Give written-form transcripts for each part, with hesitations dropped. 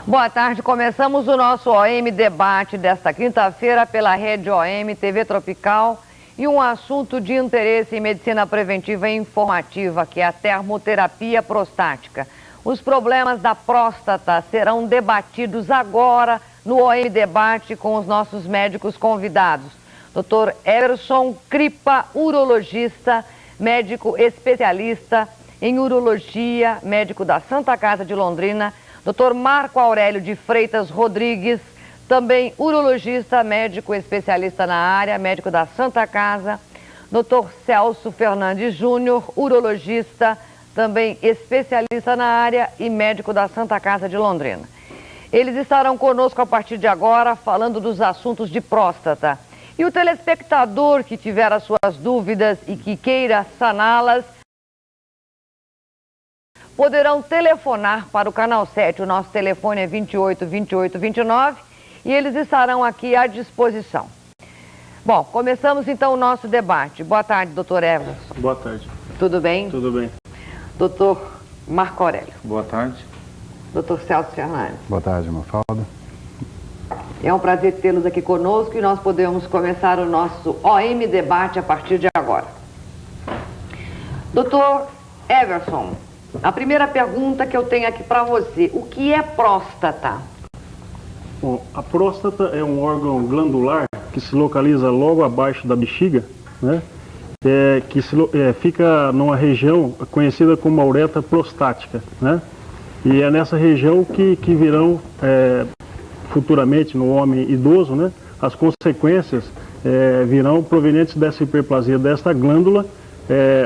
Boa tarde, começamos o nosso OM Debate desta quinta-feira pela rede OM TV Tropical e um assunto de interesse em medicina preventiva e informativa, que é a termoterapia prostática. Os problemas da próstata serão debatidos agora no OM Debate com os nossos médicos convidados. Dr. Everson Cripa, urologista, médico especialista em urologia, médico da Santa Casa de Londrina. Dr. Marco Aurélio de Freitas Rodrigues, também urologista, médico especialista na área, médico da Santa Casa. Dr. Celso Fernandes Júnior, urologista, também especialista na área e médico da Santa Casa de Londrina. Eles estarão conosco a partir de agora falando dos assuntos de próstata. E o telespectador que tiver as suas dúvidas e que queira saná-las, poderão telefonar para o canal 7, o nosso telefone é 28 28 29 e eles estarão aqui à disposição. Bom, começamos então o nosso debate. Boa tarde, doutor Everson. Boa tarde. Tudo bem? Tudo bem. Doutor Marco Aurélio. Boa tarde. Doutor Celso Fernandes. Boa tarde, Mafalda. É um prazer tê-los aqui conosco e nós podemos começar o nosso OM Debate a partir de agora. Doutor Everson, a primeira pergunta que eu tenho aqui para você, o que é próstata? Bom, a próstata é um órgão glandular que se localiza logo abaixo da bexiga, né? Fica numa região conhecida como a uretra prostática, né? E é nessa região que virão futuramente no homem idoso, né? As consequências virão provenientes dessa hiperplasia desta glândula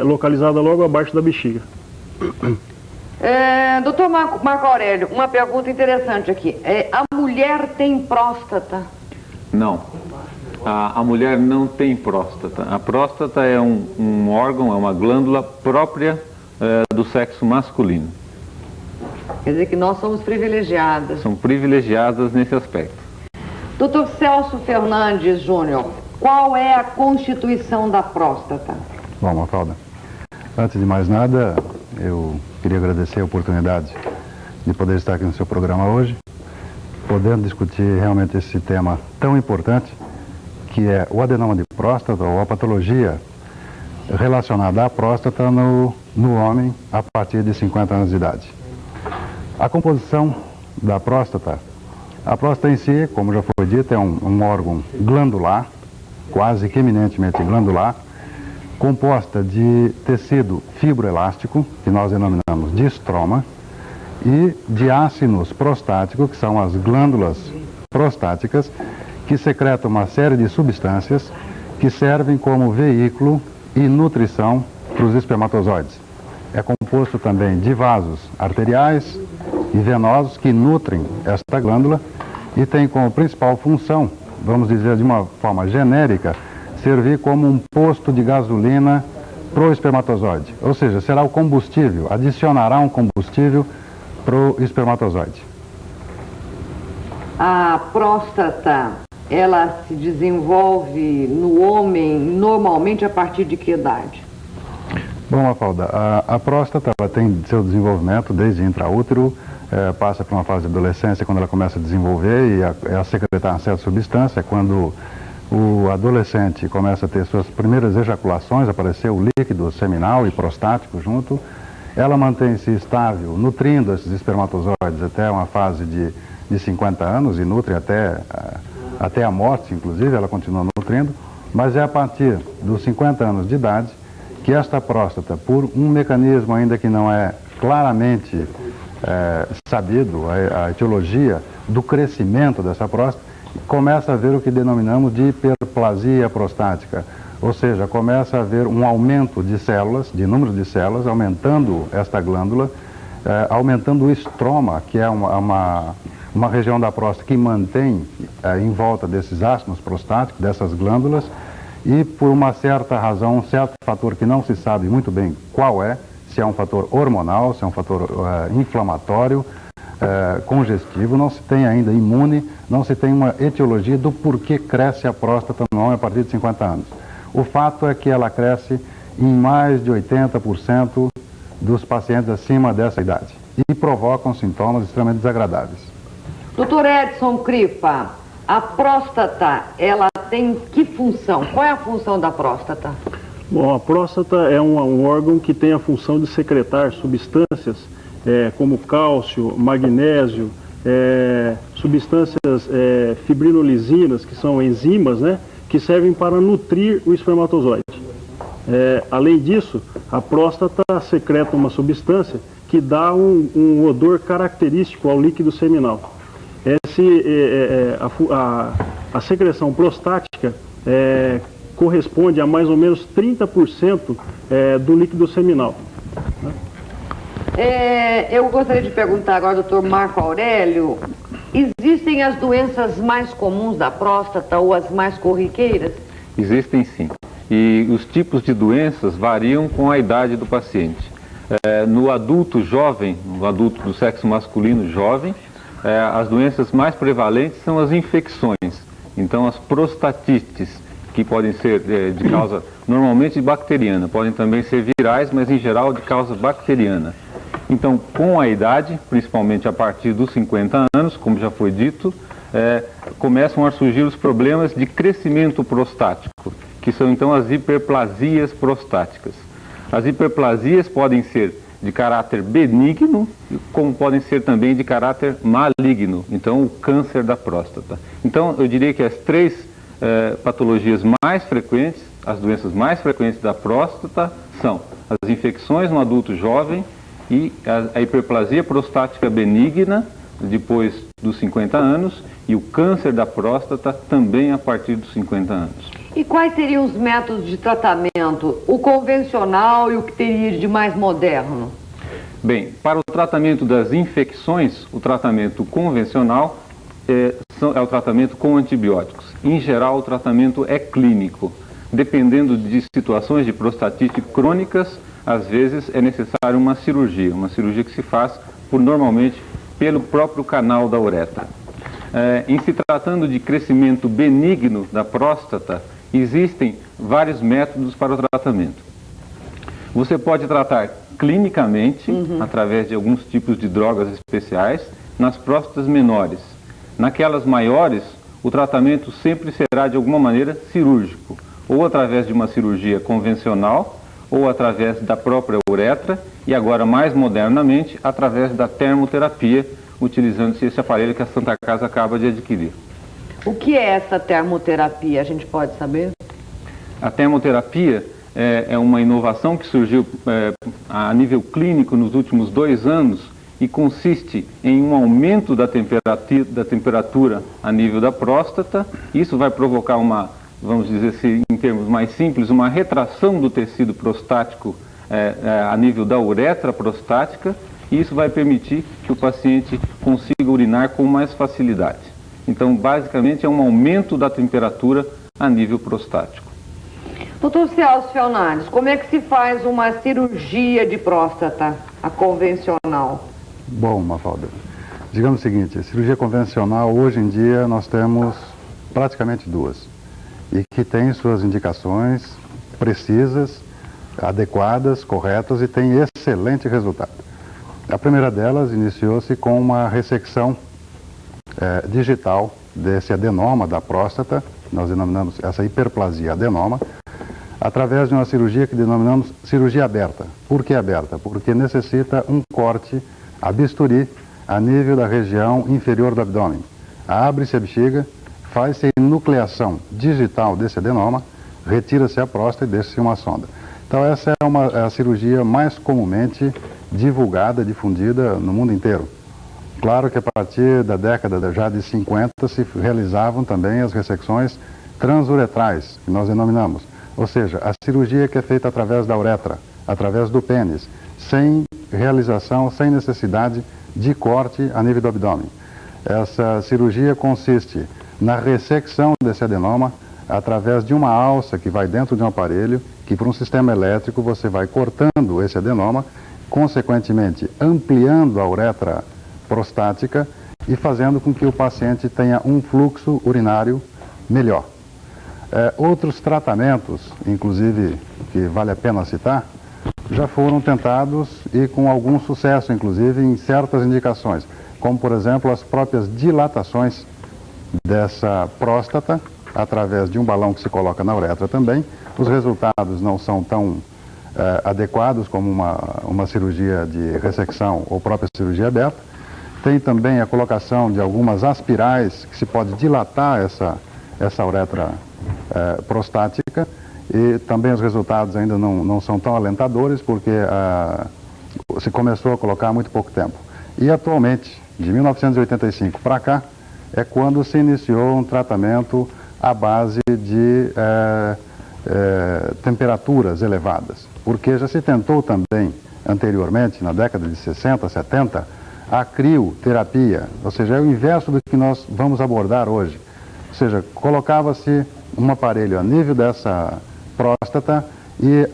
localizada logo abaixo da bexiga. Doutor Marco Aurélio, uma pergunta interessante aqui. A mulher tem próstata? Não. A mulher não tem próstata. A próstata é um órgão, é uma glândula própria do sexo masculino. Quer dizer que nós somos privilegiadas. São privilegiadas nesse aspecto. Doutor Celso Fernandes Júnior, qual é a constituição da próstata? Bom, Mafalda, antes de mais nada, eu queria agradecer a oportunidade de poder estar aqui no seu programa hoje, podendo discutir realmente esse tema tão importante, que é o adenoma de próstata, ou a patologia relacionada à próstata no homem a partir de 50 anos de idade. A composição da próstata, a próstata em si, como já foi dito, é um órgão glandular, quase que eminentemente glandular, composta de tecido fibroelástico, que nós denominamos de estroma, e de ácinos prostáticos, que são as glândulas prostáticas, que secretam uma série de substâncias que servem como veículo e nutrição para os espermatozoides. É composto também de vasos arteriais e venosos que nutrem esta glândula e tem como principal função, vamos dizer de uma forma genérica, servir como um posto de gasolina para o espermatozoide. Ou seja, será o combustível, adicionará um combustível para o espermatozoide. A próstata, ela se desenvolve no homem normalmente a partir de que idade? Bom, Mafalda, a próstata ela tem seu desenvolvimento desde intraútero, passa por uma fase de adolescência quando ela começa a desenvolver e a secretar uma certa substância. Quando o adolescente começa a ter suas primeiras ejaculações, aparecer o líquido seminal e prostático junto, ela mantém-se estável, nutrindo esses espermatozoides até uma fase de 50 anos e nutre até a morte, inclusive, ela continua nutrindo, mas é a partir dos 50 anos de idade que esta próstata, por um mecanismo ainda que não é claramente sabido, a etiologia do crescimento dessa próstata, começa a haver o que denominamos de hiperplasia prostática, ou seja, começa a haver um aumento de células, de número de células, aumentando esta glândula, aumentando o estroma, que é uma região da próstata que mantém em volta desses ácidos prostáticos, dessas glândulas, e por uma certa razão, um certo fator que não se sabe muito bem qual é, se é um fator hormonal, se é um fator inflamatório, congestivo, não se tem ainda imune, não se tem uma etiologia do porquê cresce a próstata no homem a partir de 50 anos. O fato é que ela cresce em mais de 80% dos pacientes acima dessa idade e provocam sintomas extremamente desagradáveis. Doutor Edson Cripa, a próstata, ela tem que função? Qual é a função da próstata? Bom, a próstata é um órgão que tem a função de secretar substâncias como cálcio, magnésio, substâncias fibrinolizinas, que são enzimas, né, que servem para nutrir o espermatozoide. Além disso, a próstata secreta uma substância que dá um odor característico ao líquido seminal. A secreção prostática corresponde a mais ou menos 30% do líquido seminal. Eu gostaria de perguntar agora, doutor Marco Aurélio, existem as doenças mais comuns da próstata ou as mais corriqueiras? Existem sim. E os tipos de doenças variam com a idade do paciente. No adulto jovem, no adulto do sexo masculino jovem, as doenças mais prevalentes são as infecções. Então, as prostatites, que podem ser de causa normalmente bacteriana, podem também ser virais, mas em geral de causa bacteriana. Então, com a idade, principalmente a partir dos 50 anos, como já foi dito, começam a surgir os problemas de crescimento prostático, que são então as hiperplasias prostáticas. As hiperplasias podem ser de caráter benigno, como podem ser também de caráter maligno, então o câncer da próstata. Então, eu diria que as três patologias mais frequentes, as doenças mais frequentes da próstata são as infecções no adulto jovem e a hiperplasia prostática benigna, depois dos 50 anos, e o câncer da próstata também a partir dos 50 anos. E quais seriam os métodos de tratamento, o convencional e o que teria de mais moderno? Bem, para o tratamento das infecções, o tratamento convencional é o tratamento com antibióticos. Em geral, o tratamento é clínico. Dependendo de situações de prostatite crônicas, às vezes é necessário uma cirurgia que se faz normalmente pelo próprio canal da uretra. Em se tratando de crescimento benigno da próstata, existem vários métodos para o tratamento. Você pode tratar clinicamente, através de alguns tipos de drogas especiais, nas próstatas menores. Naquelas maiores, o tratamento sempre será de alguma maneira cirúrgico, ou através de uma cirurgia convencional, ou através da própria uretra, e agora mais modernamente, através da termoterapia, utilizando-se esse aparelho que a Santa Casa acaba de adquirir. O que é essa termoterapia? A gente pode saber? A termoterapia é uma inovação que surgiu a nível clínico nos últimos 2 anos e consiste em um aumento da temperatura a nível da próstata. Isso vai provocar vamos dizer assim, em termos mais simples, uma retração do tecido prostático a nível da uretra prostática, e isso vai permitir que o paciente consiga urinar com mais facilidade. Então, basicamente, é um aumento da temperatura a nível prostático. Doutor Celso Fernandes, como é que se faz uma cirurgia de próstata, a convencional? Bom, Mafalda, digamos o seguinte, cirurgia convencional, hoje em dia, nós temos praticamente 2, e que tem suas indicações precisas, adequadas, corretas, e tem excelente resultado. A primeira delas iniciou-se com uma ressecção digital desse adenoma da próstata, nós denominamos essa hiperplasia adenoma, através de uma cirurgia que denominamos cirurgia aberta. Por que aberta? Porque necessita um corte a bisturi a nível da região inferior do abdômen. Abre-se a bexiga, faz-se a nucleação digital desse adenoma, retira-se a próstata e deixa-se uma sonda. Então essa é a cirurgia mais comumente divulgada, difundida no mundo inteiro. Claro que a partir da década já de 50 se realizavam também as ressecções transuretrais, que nós denominamos. Ou seja, a cirurgia que é feita através da uretra, através do pênis, sem realização, sem necessidade de corte a nível do abdômen. Essa cirurgia consiste na ressecção desse adenoma através de uma alça que vai dentro de um aparelho, que por um sistema elétrico você vai cortando esse adenoma, consequentemente ampliando a uretra prostática e fazendo com que o paciente tenha um fluxo urinário melhor. Outros tratamentos, inclusive, que vale a pena citar, já foram tentados e com algum sucesso, inclusive, em certas indicações. como por exemplo as próprias dilatações dessa próstata através de um balão que se coloca na uretra também. Os resultados não são tão adequados como uma cirurgia de ressecção ou própria cirurgia aberta. Tem também a colocação de algumas aspirais que se pode dilatar essa uretra prostática, e também os resultados ainda não são tão alentadores porque se começou a colocar há muito pouco tempo. E atualmente, de 1985 para cá, é quando se iniciou um tratamento à base de temperaturas elevadas, porque já se tentou também anteriormente, na década de 60, 70, a crioterapia, ou seja, é o inverso do que nós vamos abordar hoje. Ou seja, colocava-se um aparelho a nível dessa próstata e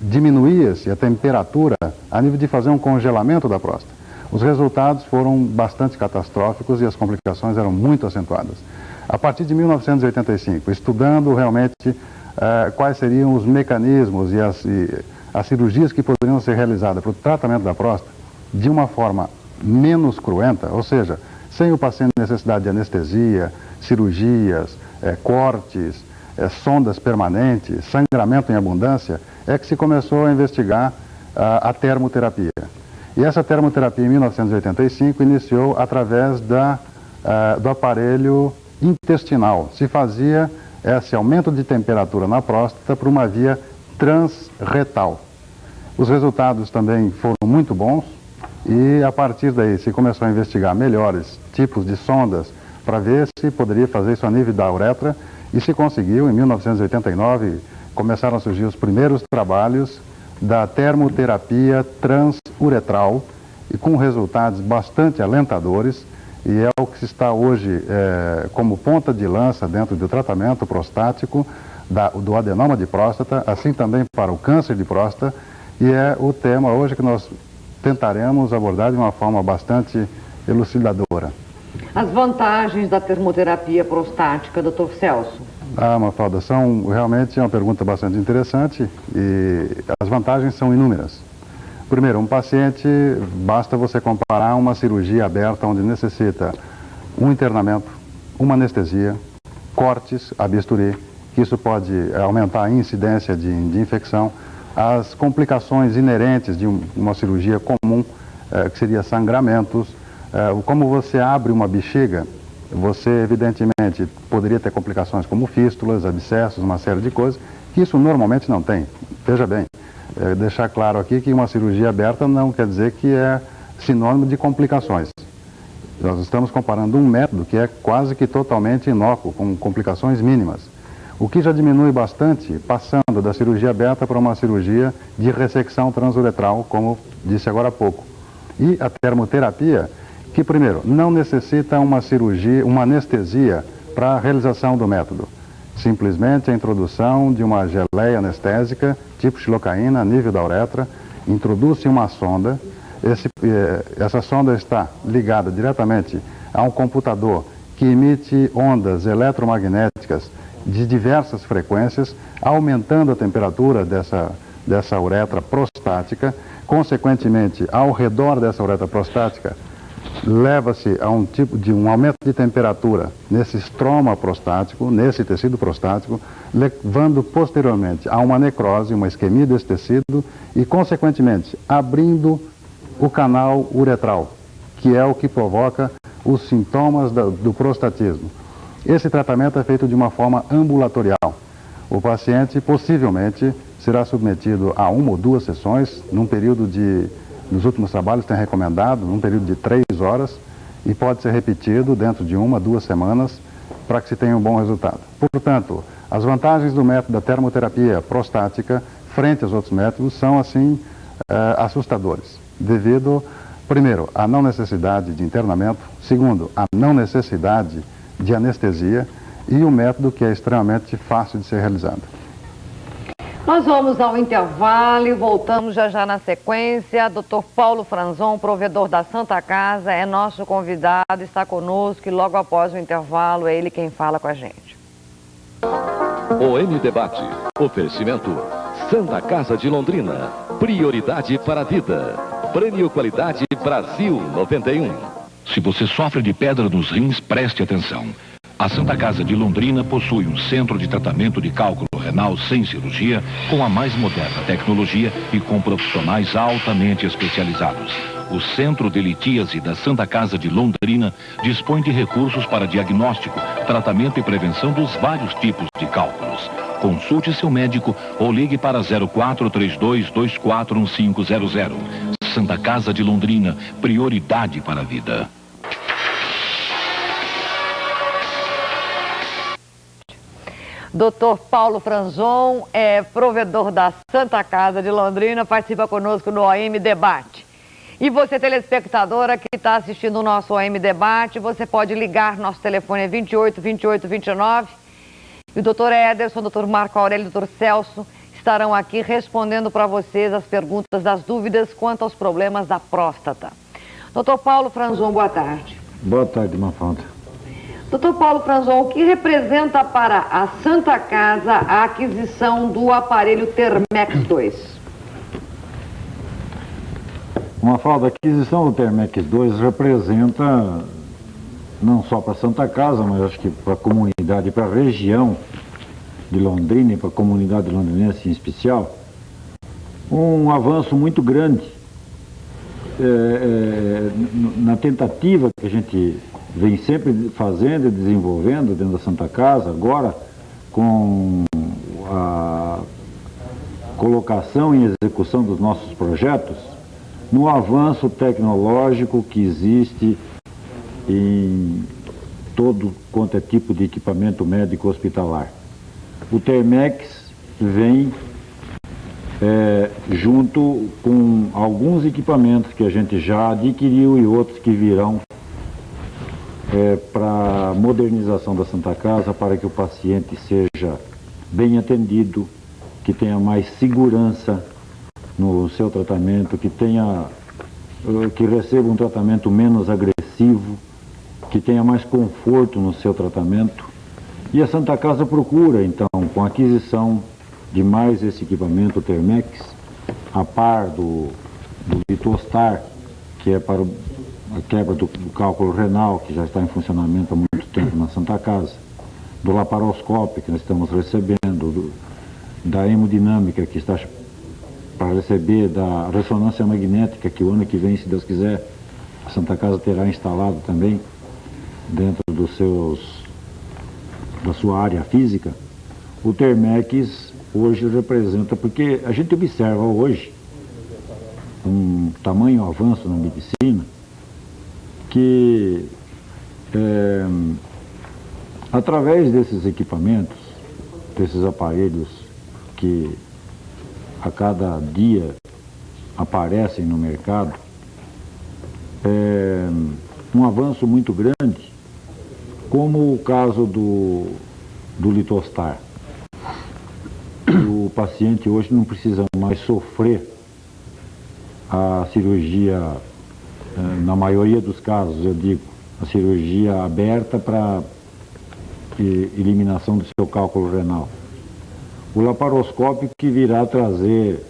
diminuía-se a temperatura a nível de fazer um congelamento da próstata. Os resultados foram bastante catastróficos e as complicações eram muito acentuadas. A partir de 1985, estudando realmente quais seriam os mecanismos e as cirurgias que poderiam ser realizadas para o tratamento da próstata de uma forma menos cruenta, ou seja, sem o paciente necessidade de anestesia, cirurgias, cortes, sondas permanentes, sangramento em abundância, é que se começou a investigar a termoterapia. E essa termoterapia, em 1985, iniciou através do aparelho intestinal. Se fazia esse aumento de temperatura na próstata por uma via transretal. Os resultados também foram muito bons e, a partir daí, se começou a investigar melhores tipos de sondas para ver se poderia fazer isso a nível da uretra, e se conseguiu. Em 1989, começaram a surgir os primeiros trabalhos da termoterapia transuretral, e com resultados bastante alentadores, e é o que está hoje como ponta de lança dentro do tratamento prostático, do adenoma de próstata, assim também para o câncer de próstata, e é o tema hoje que nós tentaremos abordar de uma forma bastante elucidadora. As vantagens da termoterapia prostática, Dr. Celso? Mafalda, realmente é uma pergunta bastante interessante, e as vantagens são inúmeras. Primeiro, um paciente, basta você comparar uma cirurgia aberta onde necessita um internamento, uma anestesia, cortes a bisturi, que isso pode aumentar a incidência de infecção, as complicações inerentes de uma cirurgia comum, que seria sangramentos, como você abre uma bexiga, você evidentemente poderia ter complicações como fístulas, abscessos, uma série de coisas, que isso normalmente não tem. Veja bem, deixar claro aqui que uma cirurgia aberta não quer dizer que é sinônimo de complicações. Nós estamos comparando um método que é quase que totalmente inócuo, com complicações mínimas. O que já diminui bastante, passando da cirurgia aberta para uma cirurgia de ressecção transuretral, como disse agora há pouco. E a termoterapia, que primeiro, não necessita uma cirurgia, uma anestesia para a realização do método. Simplesmente a introdução de uma geleia anestésica, tipo xilocaína, a nível da uretra, introduz-se uma sonda, essa sonda está ligada diretamente a um computador que emite ondas eletromagnéticas de diversas frequências, aumentando a temperatura dessa uretra prostática. Consequentemente, ao redor dessa uretra prostática, leva-se a um tipo de um aumento de temperatura nesse estroma prostático, nesse tecido prostático, levando posteriormente a uma necrose, uma isquemia desse tecido e, consequentemente, abrindo o canal uretral, que é o que provoca os sintomas do prostatismo. Esse tratamento é feito de uma forma ambulatorial. O paciente possivelmente será submetido a 1 ou 2 sessões, num período nos últimos trabalhos tem recomendado, num período de 3 horas, e pode ser repetido dentro de 1 a 2 semanas para que se tenha um bom resultado. Portanto, as vantagens do método da termoterapia prostática frente aos outros métodos são, assim, assustadores, devido, primeiro, à não necessidade de internamento, segundo, à não necessidade de anestesia, e um método que é extremamente fácil de ser realizado. Nós vamos ao intervalo e voltamos já na sequência. Dr. Paulo Franzon, provedor da Santa Casa, é nosso convidado, está conosco e logo após o intervalo é ele quem fala com a gente. ON Debate. Oferecimento Santa Casa de Londrina. Prioridade para a vida. Prêmio Qualidade Brasil 91. Se você sofre de pedra nos rins, preste atenção. A Santa Casa de Londrina possui um centro de tratamento de cálculo renal sem cirurgia, com a mais moderna tecnologia e com profissionais altamente especializados. O Centro de Litíase da Santa Casa de Londrina dispõe de recursos para diagnóstico, tratamento e prevenção dos vários tipos de cálculos. Consulte seu médico ou ligue para 0432241500. Santa Casa de Londrina, prioridade para a vida. Dr. Paulo Franzon é provedor da Santa Casa de Londrina, participa conosco no OM Debate. E você, telespectadora que está assistindo o nosso OM Debate, você pode ligar, nosso telefone é 28 28 29. E o doutor Ederson, o doutor Marco Aurélio e o doutor Celso estarão aqui respondendo para vocês as perguntas, as dúvidas quanto aos problemas da próstata. Doutor Paulo Franzon, boa tarde. Boa tarde, Mafalda. Doutor Paulo Franzon, o que representa para a Santa Casa a aquisição do aparelho Thermex 2? Mafalda, a aquisição do Thermex 2 representa, não só para a Santa Casa, mas acho que para a comunidade, para a região de Londrina e para a comunidade londrinense em especial, um avanço muito grande na tentativa que a gente vem sempre fazendo e desenvolvendo dentro da Santa Casa, agora com a colocação e execução dos nossos projetos, no avanço tecnológico que existe em todo quanto é tipo de equipamento médico hospitalar. O Thermex vem junto com alguns equipamentos que a gente já adquiriu e outros que virão para a modernização da Santa Casa, para que o paciente seja bem atendido, que tenha mais segurança no seu tratamento, que receba um tratamento menos agressivo, que tenha mais conforto no seu tratamento. E a Santa Casa procura, então, com a aquisição de mais esse equipamento Thermex, a par do Litostar, que é para a quebra do cálculo renal, que já está em funcionamento há muito tempo na Santa Casa, do laparoscópio, que nós estamos recebendo, da hemodinâmica, que está para receber, da ressonância magnética, que o ano que vem, se Deus quiser, a Santa Casa terá instalado também dentro da sua área física. O Thermex hoje representa, porque a gente observa hoje um tamanho avanço na medicina, que através desses equipamentos, desses aparelhos que a cada dia aparecem no mercado, um avanço muito grande, como o caso do Litostar. O paciente hoje não precisa mais sofrer a cirurgia, na maioria dos casos, eu digo, a cirurgia aberta para eliminação do seu cálculo renal. O laparoscópio, que virá trazer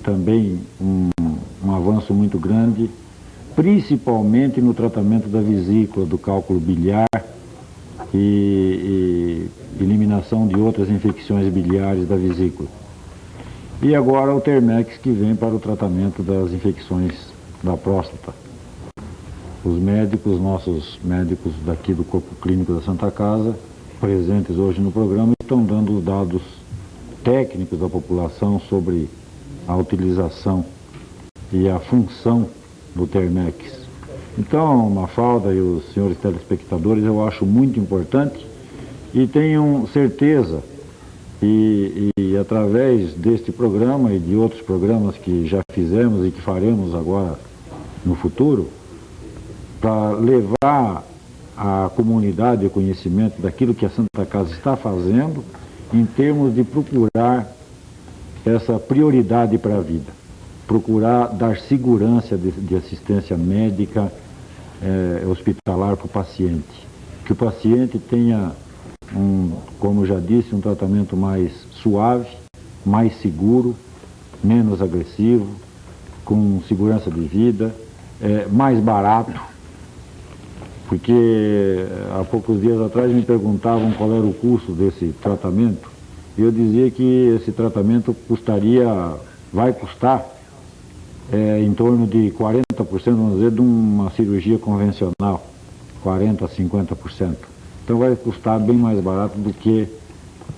também um avanço muito grande, principalmente no tratamento da vesícula, do cálculo biliar e eliminação de outras infecções biliares da vesícula. E agora o Thermex, que vem para o tratamento das infecções da próstata. Os médicos, nossos médicos daqui do Corpo Clínico da Santa Casa, presentes hoje no programa, estão dando dados técnicos da população sobre a utilização e a função do Thermex. Então, Mafalda e os senhores telespectadores, eu acho muito importante e tenham certeza, e através deste programa e de outros programas que já fizemos e que faremos agora no futuro, para levar à comunidade o conhecimento daquilo que a Santa Casa está fazendo em termos de procurar essa prioridade para a vida, procurar dar segurança de assistência médica hospitalar para o paciente, que o paciente tenha, como já disse, um tratamento mais suave, mais seguro, menos agressivo, com segurança de vida, mais barato porque há poucos dias atrás me perguntavam qual era o custo desse tratamento, e eu dizia que esse tratamento vai custar em torno de 40%, vamos dizer, de uma cirurgia convencional, 40% a 50%. Então vai custar bem mais barato do que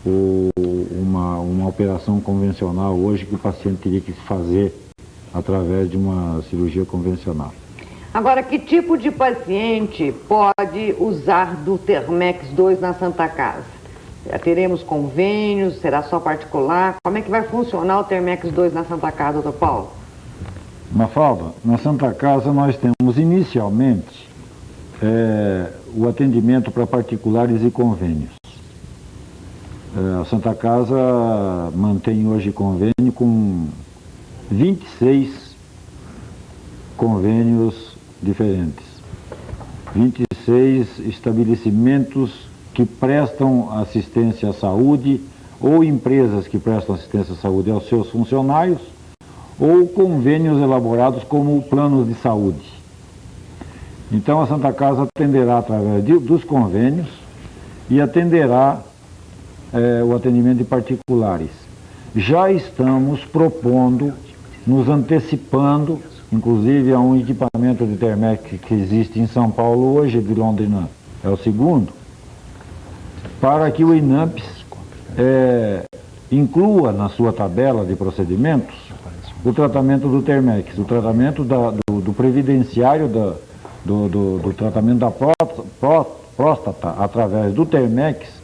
uma operação convencional hoje, que o paciente teria que fazer através de uma cirurgia convencional. Agora, que tipo de paciente pode usar do Thermex 2 na Santa Casa? Teremos convênios? Será só particular? Como é que vai funcionar o Thermex 2 na Santa Casa, doutor Paulo? Mafalda, na Santa Casa nós temos inicialmente o atendimento para particulares e convênios. A Santa Casa mantém hoje convênio com 26 convênios diferentes, 26 estabelecimentos que prestam assistência à saúde, ou empresas que prestam assistência à saúde aos seus funcionários, ou convênios elaborados como planos de saúde. Então a Santa Casa atenderá através dos convênios e atenderá o atendimento de particulares. Já estamos propondo, nos antecipando, inclusive a um equipamento de Thermex que existe em São Paulo hoje, de Londrina é o segundo, para que o INAMPS inclua na sua tabela de procedimentos o tratamento do Thermex, o tratamento do previdenciário, do tratamento da próstata através do Thermex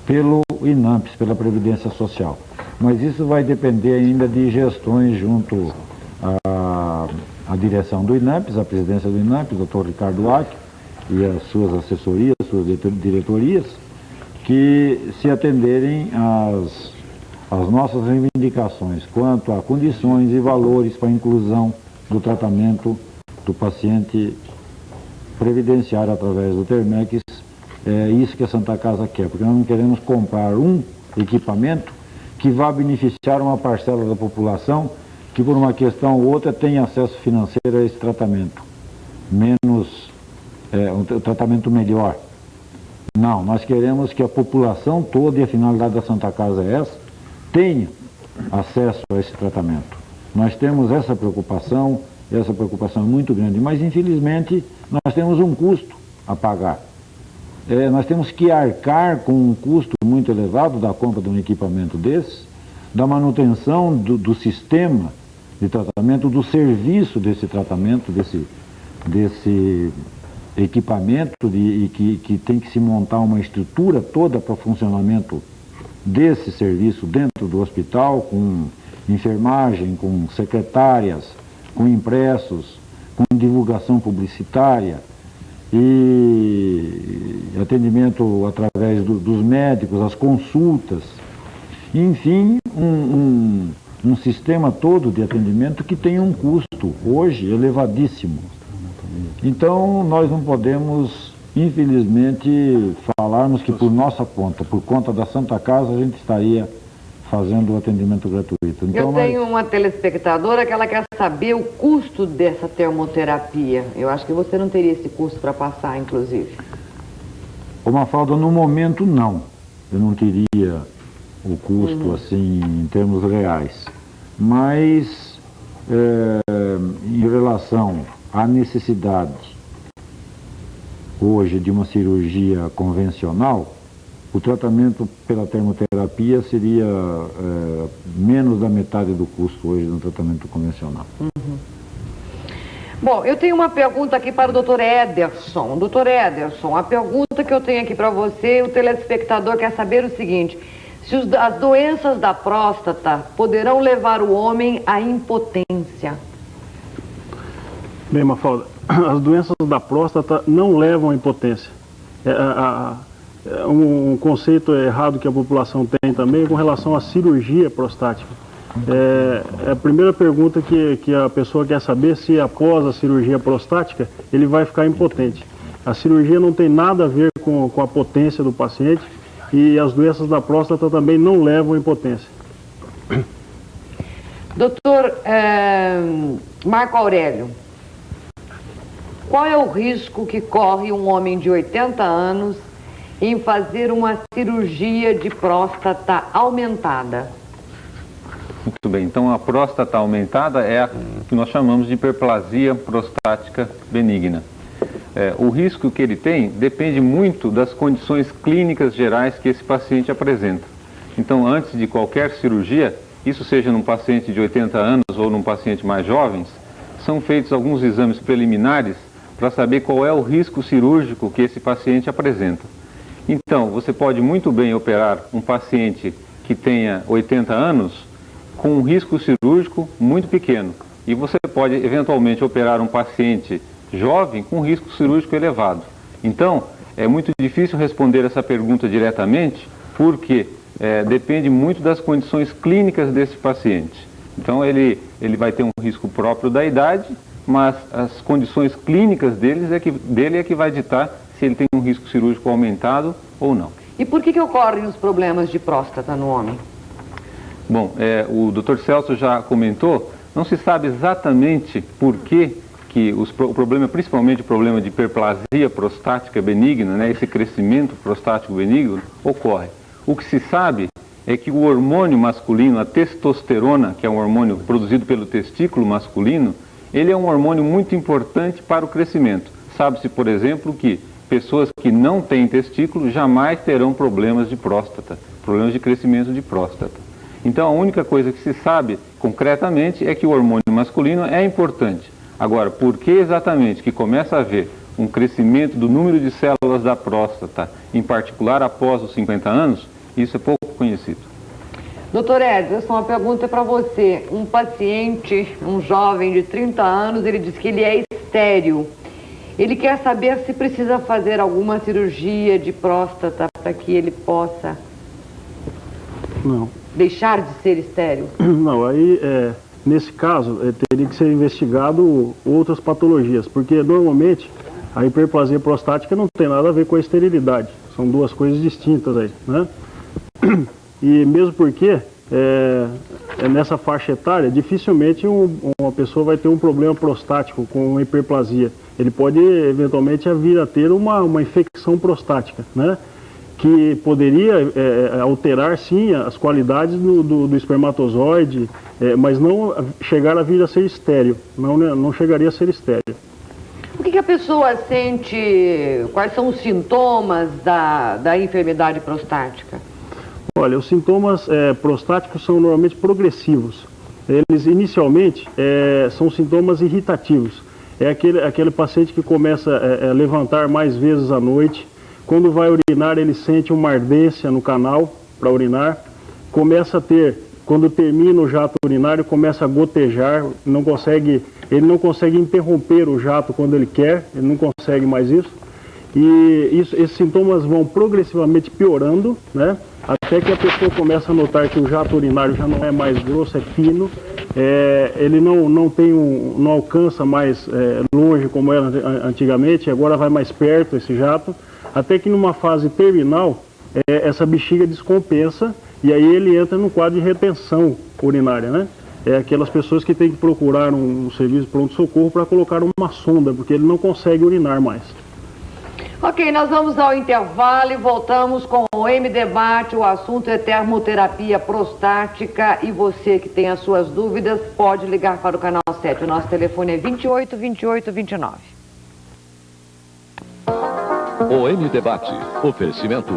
pelo INAMPS, pela Previdência Social. Mas isso vai depender ainda de gestões junto à direção do INAMPS, a presidência do INAMPS, o Dr. Ricardo Ack, e as suas assessorias, suas diretorias, que se atenderem às nossas reivindicações quanto a condições e valores para a inclusão do tratamento do paciente previdenciário através do Thermex. É isso que a Santa Casa quer, porque nós não queremos comprar um equipamento que vá beneficiar uma parcela da população que, por uma questão ou outra, tem acesso financeiro a esse tratamento, um tratamento melhor. Não, nós queremos que a população toda, e a finalidade da Santa Casa é essa, tenha acesso a esse tratamento. Nós temos essa preocupação é muito grande, mas infelizmente nós temos um custo a pagar. Nós temos que arcar com um custo muito elevado da compra de um equipamento desse, da manutenção do sistema de tratamento, do serviço desse tratamento, desse equipamento, e que tem que se montar uma estrutura toda para o funcionamento desse serviço dentro do hospital, com enfermagem, com secretárias, com impressos, com divulgação publicitária e atendimento através dos médicos, as consultas, enfim, um sistema todo de atendimento que tem um custo hoje elevadíssimo. Então nós não podemos, infelizmente, falarmos que por nossa conta, por conta da Santa Casa, a gente estaria fazendo o atendimento gratuito. Então, eu tenho uma telespectadora que ela quer saber o custo dessa termoterapia. Eu acho que você não teria esse custo para passar, inclusive. Ô Mafalda, no momento não. Eu não teria o custo assim em termos reais. Mas em relação à necessidade hoje de uma cirurgia convencional, o tratamento pela termoterapia seria menos da metade do custo hoje do tratamento convencional. Bom, eu tenho uma pergunta aqui para o Dr. Ederson. Dr. Ederson, a pergunta que eu tenho aqui para você, o telespectador quer saber o seguinte: se as doenças da próstata poderão levar o homem à impotência? Bem, Mafalda, as doenças da próstata não levam à impotência. Um conceito errado que a população tem também com relação à cirurgia prostática. A primeira pergunta que a pessoa quer saber se após a cirurgia prostática ele vai ficar impotente. A cirurgia não tem nada a ver com a potência do paciente, e as doenças da próstata também não levam à impotência. Doutor Marco Aurélio, Qual é o risco que corre um homem de 80 anos em fazer uma cirurgia de próstata aumentada? Muito bem, então a próstata aumentada é a que nós chamamos de hiperplasia prostática benigna. O risco que ele tem depende muito das condições clínicas gerais que esse paciente apresenta. Então, antes de qualquer cirurgia, isso seja num paciente de 80 anos ou num paciente mais jovem, são feitos alguns exames preliminares para saber qual é o risco cirúrgico que esse paciente apresenta. Então, você pode muito bem operar um paciente que tenha 80 anos com um risco cirúrgico muito pequeno. E você pode, eventualmente, operar um paciente jovem com risco cirúrgico elevado. Então, é muito difícil responder essa pergunta diretamente, porque depende muito das condições clínicas desse paciente. Então, ele vai ter um risco próprio da idade, mas as condições clínicas dele é que vai ditar se ele tem um risco cirúrgico aumentado ou não. E por que ocorrem os problemas de próstata no homem? Bom, o Dr. Celso já comentou, não se sabe exatamente por que o problema, principalmente o problema de hiperplasia prostática benigna, né, esse crescimento prostático benigno, ocorre. O que se sabe é que o hormônio masculino, a testosterona, que é um hormônio produzido pelo testículo masculino, ele é um hormônio muito importante para o crescimento. Sabe-se, por exemplo, que pessoas que não têm testículo jamais terão problemas de próstata, problemas de crescimento de próstata. Então, a única coisa que se sabe concretamente é que o hormônio masculino é importante. Agora, por que exatamente que começa a haver um crescimento do número de células da próstata, em particular após os 50 anos, isso é pouco conhecido. Doutor Edson, uma pergunta para você. Um paciente, um jovem de 30 anos, ele diz que ele é estéril. Ele quer saber se precisa fazer alguma cirurgia de próstata para que ele possa deixar de ser estéril. Não, aí, nesse caso, teria que ser investigado outras patologias, porque normalmente a hiperplasia prostática não tem nada a ver com a esterilidade. São duas coisas distintas aí, né? E mesmo porque nessa faixa etária, dificilmente uma pessoa vai ter um problema prostático com uma hiperplasia. Ele pode eventualmente vir a ter uma infecção prostática, né? Que poderia alterar sim as qualidades do espermatozoide, mas não chegar a vir a ser estéril, não chegaria a ser estéril. O que a pessoa sente, quais são os sintomas da enfermidade prostática? Olha, os sintomas prostáticos são normalmente progressivos. Eles inicialmente são sintomas irritativos. É aquele paciente que começa a levantar mais vezes à noite. Quando vai urinar, ele sente uma ardência no canal para urinar. Começa a ter, quando termina o jato urinário, começa a gotejar. Ele não consegue interromper o jato quando ele quer, ele não consegue mais isso. E esses sintomas vão progressivamente piorando, né? Até que a pessoa começa a notar que o jato urinário já não é mais grosso, é fino. Ele não alcança mais longe como era antigamente, agora vai mais perto esse jato. Até que numa fase terminal, essa bexiga descompensa e aí ele entra no quadro de retenção urinária, né? É aquelas pessoas que têm que procurar um serviço de pronto-socorro para colocar uma sonda, porque ele não consegue urinar mais. Ok, nós vamos ao intervalo e voltamos com o M-Debate. O assunto é termoterapia prostática e você que tem as suas dúvidas pode ligar para o canal 7. O nosso telefone é 28 28 29. O M-Debate. Oferecimento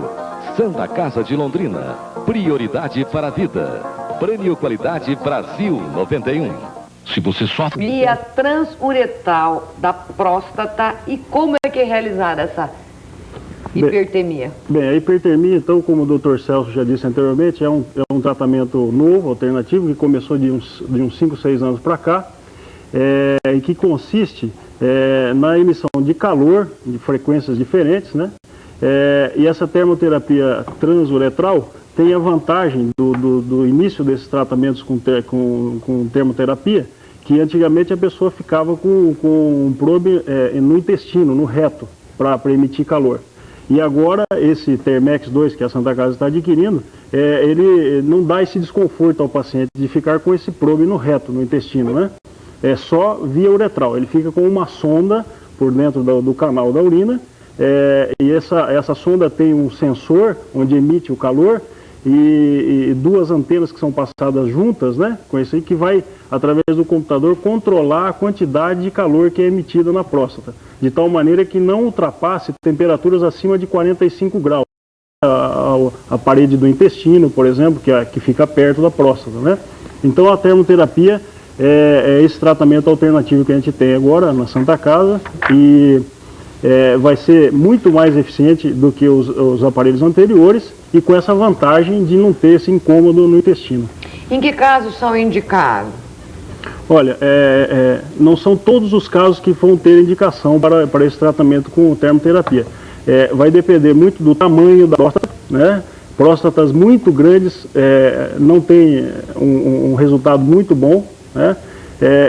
Santa Casa de Londrina. Prioridade para a vida. Prêmio Qualidade Brasil 91. Se você sofre... Via transuretal da próstata e como é que é realizada essa hipertermia? Bem, a hipertermia, então, como o Dr. Celso já disse anteriormente, é um tratamento novo, alternativo, que começou de uns 5, 6 anos para cá, e que consiste na emissão de calor, de frequências diferentes, né? E essa termoterapia transuretral tem a vantagem do início desses tratamentos com termoterapia, que antigamente a pessoa ficava com um probe no intestino, no reto, para emitir calor. E agora esse Thermex 2 que a Santa Casa está adquirindo, ele não dá esse desconforto ao paciente de ficar com esse probe no reto, no intestino, né? É só via uretral, ele fica com uma sonda por dentro do canal da urina, e essa sonda tem um sensor onde emite o calor e duas antenas que são passadas juntas, né, com isso aí, que vai, através do computador, controlar a quantidade de calor que é emitida na próstata, de tal maneira que não ultrapasse temperaturas acima de 45 graus. A parede do intestino, por exemplo, que fica perto da próstata, né? Então a termoterapia é esse tratamento alternativo que a gente tem agora na Santa Casa e vai ser muito mais eficiente do que os aparelhos anteriores e com essa vantagem de não ter esse incômodo no intestino. Em que casos são indicados? Olha, não são todos os casos que vão ter indicação para esse tratamento com termoterapia. Vai depender muito do tamanho da próstata, né? Próstatas muito grandes não têm um resultado muito bom, né?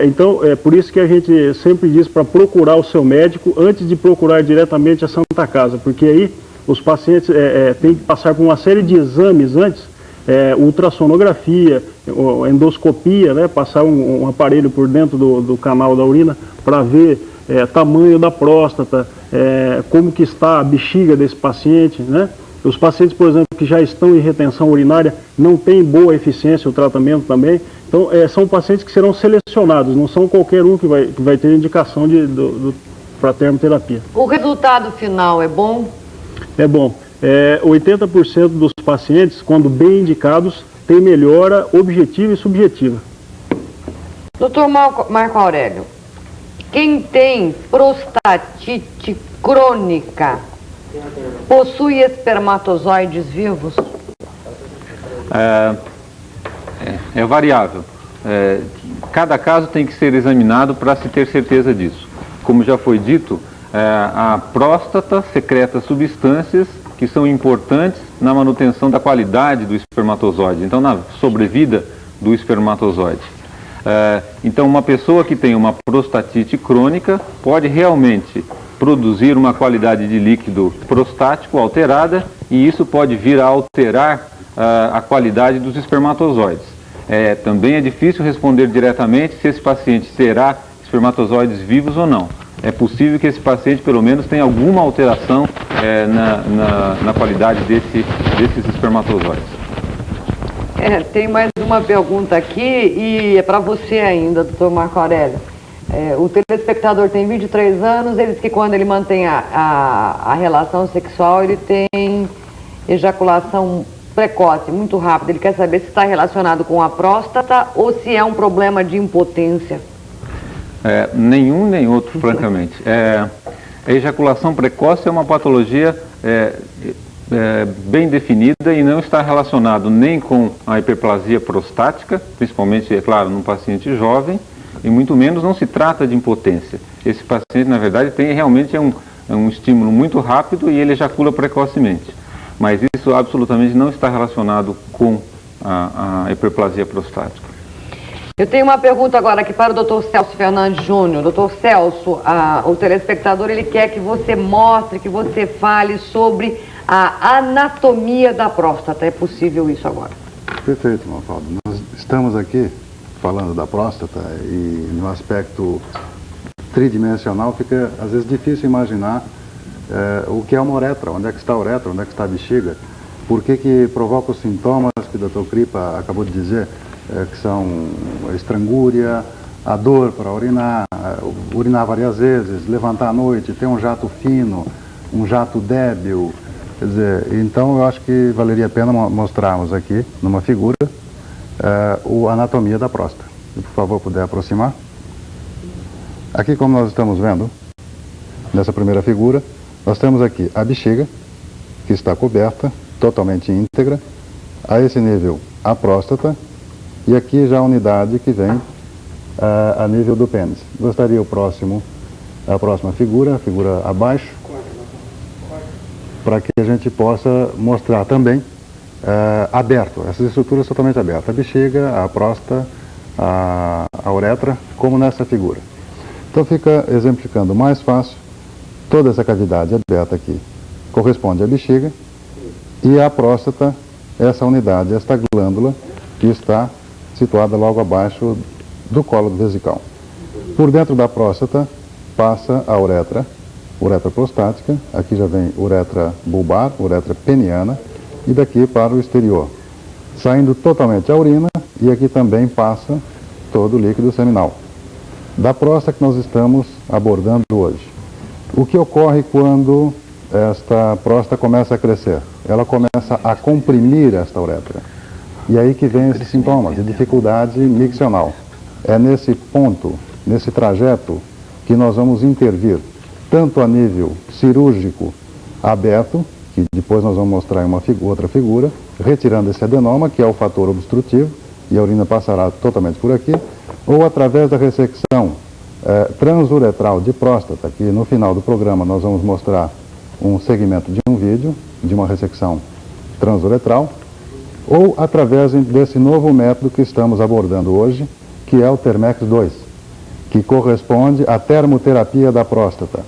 Então, é por isso que a gente sempre diz para procurar o seu médico antes de procurar diretamente a Santa Casa, porque aí os pacientes têm que passar por uma série de exames antes, ultrassonografia, endoscopia, né? Passar um aparelho por dentro do canal da urina para ver tamanho da próstata, como que está a bexiga desse paciente, né? Os pacientes, por exemplo, que já estão em retenção urinária, não tem boa eficiência o tratamento também. Então, são pacientes que serão selecionados, não são qualquer um que vai ter indicação para termoterapia. O resultado final é bom? É bom. 80% dos pacientes, quando bem indicados, tem melhora objetiva e subjetiva. Doutor Marco Aurélio, quem tem prostatite crônica possui espermatozoides vivos? É variável. Cada caso tem que ser examinado para se ter certeza disso. Como já foi dito, a próstata secreta substâncias que são importantes na manutenção da qualidade do espermatozoide, então na sobrevida do espermatozoide. Então uma pessoa que tem uma prostatite crônica pode realmente produzir uma qualidade de líquido prostático alterada e isso pode vir a alterar a qualidade dos espermatozoides. Também é difícil responder diretamente se esse paciente terá espermatozoides vivos ou não. É possível que esse paciente pelo menos tenha alguma alteração na qualidade desses espermatozoides. Tem mais uma pergunta aqui e é para você ainda, doutor Marco Aurélio. O telespectador tem 23 anos, ele diz que quando ele mantém a relação sexual, ele tem ejaculação precoce, muito rápida. Ele quer saber se está relacionado com a próstata ou se é um problema de impotência. Nenhum nem outro, francamente. A ejaculação precoce é uma patologia bem definida e não está relacionado nem com a hiperplasia prostática, principalmente, é claro, num paciente jovem, e muito menos não se trata de impotência. Esse paciente, na verdade, tem realmente um estímulo muito rápido e ele ejacula precocemente. Mas isso absolutamente não está relacionado com a hiperplasia prostática. Eu tenho uma pergunta agora aqui para o Dr. Celso Fernandes Júnior. Dr. Celso, o telespectador ele quer que você mostre, que você fale sobre a anatomia da próstata. É possível isso agora? Perfeito, Mafalda. Nós estamos aqui falando da próstata e no aspecto tridimensional fica às vezes difícil imaginar o que é uma uretra, onde é que está a uretra, onde é que está a bexiga, por que provoca os sintomas que o Dr. Kripa acabou de dizer, que são a estrangúria, a dor para urinar, urinar várias vezes, levantar à noite, ter um jato fino, um jato débil. Quer dizer, então eu acho que valeria a pena mostrarmos aqui, numa figura, a anatomia da próstata. Se por favor puder aproximar. Aqui, como nós estamos vendo, nessa primeira figura, nós temos aqui a bexiga, que está coberta, totalmente íntegra, a esse nível a próstata, e aqui já a unidade que vem a nível do pênis. Gostaria a próxima figura, a figura abaixo, para que a gente possa mostrar também aberto, essas estruturas totalmente abertas, a bexiga, a próstata, a uretra, como nessa figura. Então fica exemplificando mais fácil, toda essa cavidade aberta aqui corresponde à bexiga e a próstata, essa unidade, esta glândula que está situada logo abaixo do colo do vesical. Por dentro da próstata passa a uretra prostática, aqui já vem uretra bulbar, uretra peniana, e daqui para o exterior, saindo totalmente a urina, e aqui também passa todo o líquido seminal. Da próstata que nós estamos abordando hoje. O que ocorre quando esta próstata começa a crescer? Ela começa a comprimir esta uretra. E aí que vem esses sintomas de dificuldade miccional. É nesse ponto, nesse trajeto, que nós vamos intervir, tanto a nível cirúrgico aberto, que depois nós vamos mostrar em uma outra figura, retirando esse adenoma, que é o fator obstrutivo, e a urina passará totalmente por aqui, ou através da ressecção transuretral de próstata, que no final do programa nós vamos mostrar um segmento de um vídeo, de uma ressecção transuretral, ou através desse novo método que estamos abordando hoje, que é o Thermex 2, que corresponde à termoterapia da próstata.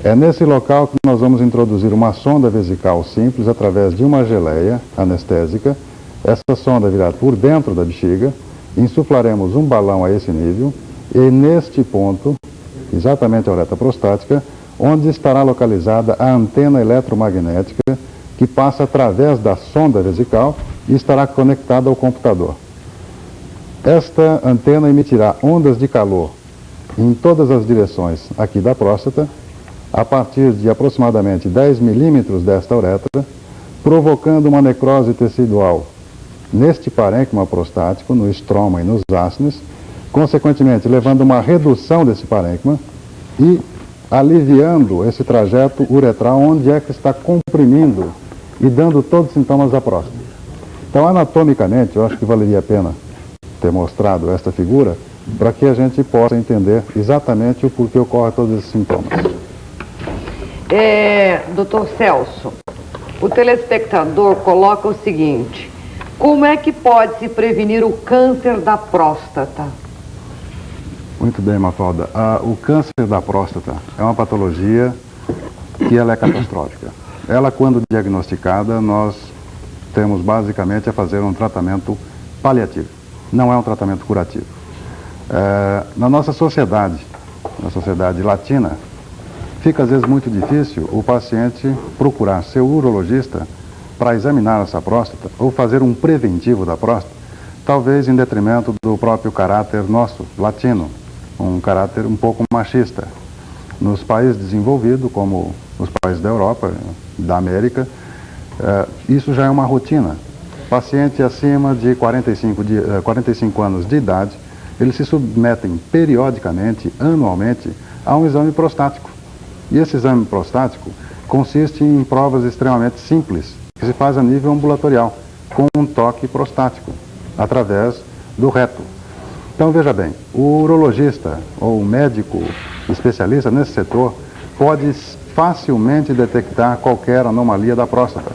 É nesse local que nós vamos introduzir uma sonda vesical simples através de uma geleia anestésica. Essa sonda virá por dentro da bexiga, insuflaremos um balão a esse nível e neste ponto, exatamente a uretra prostática, onde estará localizada a antena eletromagnética que passa através da sonda vesical e estará conectada ao computador. Esta antena emitirá ondas de calor em todas as direções aqui da próstata, a partir de aproximadamente 10 milímetros desta uretra, provocando uma necrose tecidual neste parênquima prostático, no estroma e nos ácides, consequentemente levando uma redução desse parênquima e aliviando esse trajeto uretral onde é que está comprimindo e dando todos os sintomas da próstata. Então, anatomicamente, eu acho que valeria a pena ter mostrado esta figura para que a gente possa entender exatamente o porquê ocorre todos esses sintomas. Doutor Celso, o telespectador coloca o seguinte: como é que pode se prevenir o câncer da próstata? Muito bem, Mafalda. O câncer da próstata é uma patologia que ela é catastrófica. Ela, quando diagnosticada, nós temos basicamente a fazer um tratamento paliativo. Não é um tratamento curativo. Na nossa sociedade, na sociedade latina, fica às vezes muito difícil o paciente procurar seu urologista para examinar essa próstata ou fazer um preventivo da próstata, talvez em detrimento do próprio caráter nosso, latino, um caráter um pouco machista. Nos países desenvolvidos, como os países da Europa, da América, isso já é uma rotina. Paciente acima de 45 anos de idade, eles se submetem periodicamente, anualmente, a um exame prostático. E esse exame prostático consiste em provas extremamente simples, que se faz a nível ambulatorial, com um toque prostático, através do reto. Então, veja bem, o urologista ou o médico especialista nesse setor pode facilmente detectar qualquer anomalia da próstata.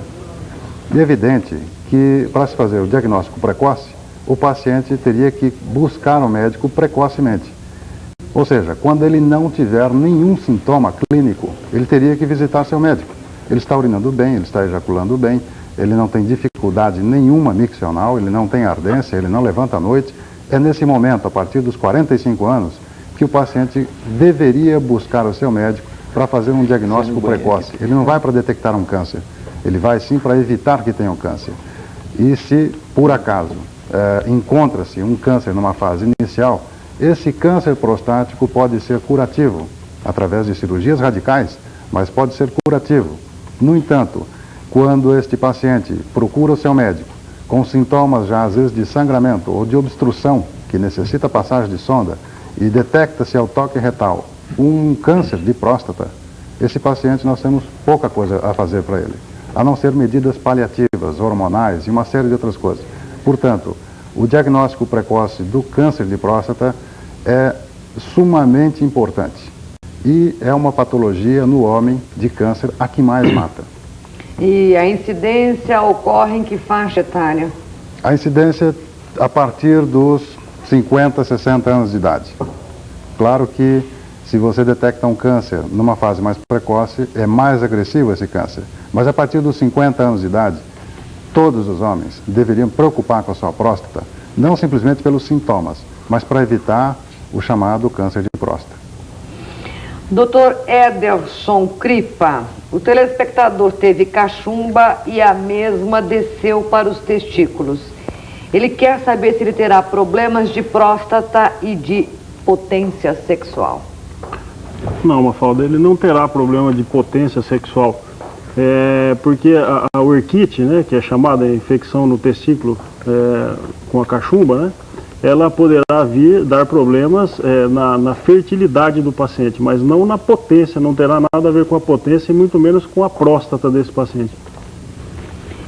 E é evidente que, para se fazer o diagnóstico precoce, o paciente teria que buscar o médico precocemente. Ou seja, quando ele não tiver nenhum sintoma clínico, ele teria que visitar seu médico. Ele está urinando bem, ele está ejaculando bem, ele não tem dificuldade nenhuma miccional, ele não tem ardência, ele não levanta à noite. É nesse momento, a partir dos 45 anos, que o paciente deveria buscar o seu médico para fazer um diagnóstico precoce. Ele não vai para detectar um câncer, ele vai sim para evitar que tenha um câncer. E se, por acaso, encontra-se um câncer numa fase inicial, esse câncer prostático pode ser curativo, através de cirurgias radicais, mas pode ser curativo. No entanto, quando este paciente procura o seu médico, com sintomas já às vezes de sangramento ou de obstrução, que necessita passagem de sonda, e detecta-se ao toque retal um câncer de próstata, esse paciente nós temos pouca coisa a fazer para ele, a não ser medidas paliativas, hormonais e uma série de outras coisas. Portanto, o diagnóstico precoce do câncer de próstata é sumamente importante e é uma patologia no homem de câncer a que mais mata. E a incidência ocorre em que faixa etária? A incidência a partir dos 50, 60 anos de idade. Claro que se você detecta um câncer numa fase mais precoce, é mais agressivo esse câncer. Mas a partir dos 50 anos de idade, todos os homens deveriam preocupar com a sua próstata, não simplesmente pelos sintomas, mas para evitar o chamado câncer de próstata. Dr. Ederson Cripa, o telespectador teve cachumba e a mesma desceu para os testículos. Ele quer saber se ele terá problemas de próstata e de potência sexual. Não, Mafalda, ele não terá problema de potência sexual. Porque a orquite, né, que é chamada infecção no testículo com a cachumba, né, ela poderá vir dar problemas na fertilidade do paciente, mas não na potência, não terá nada a ver com a potência e muito menos com a próstata desse paciente.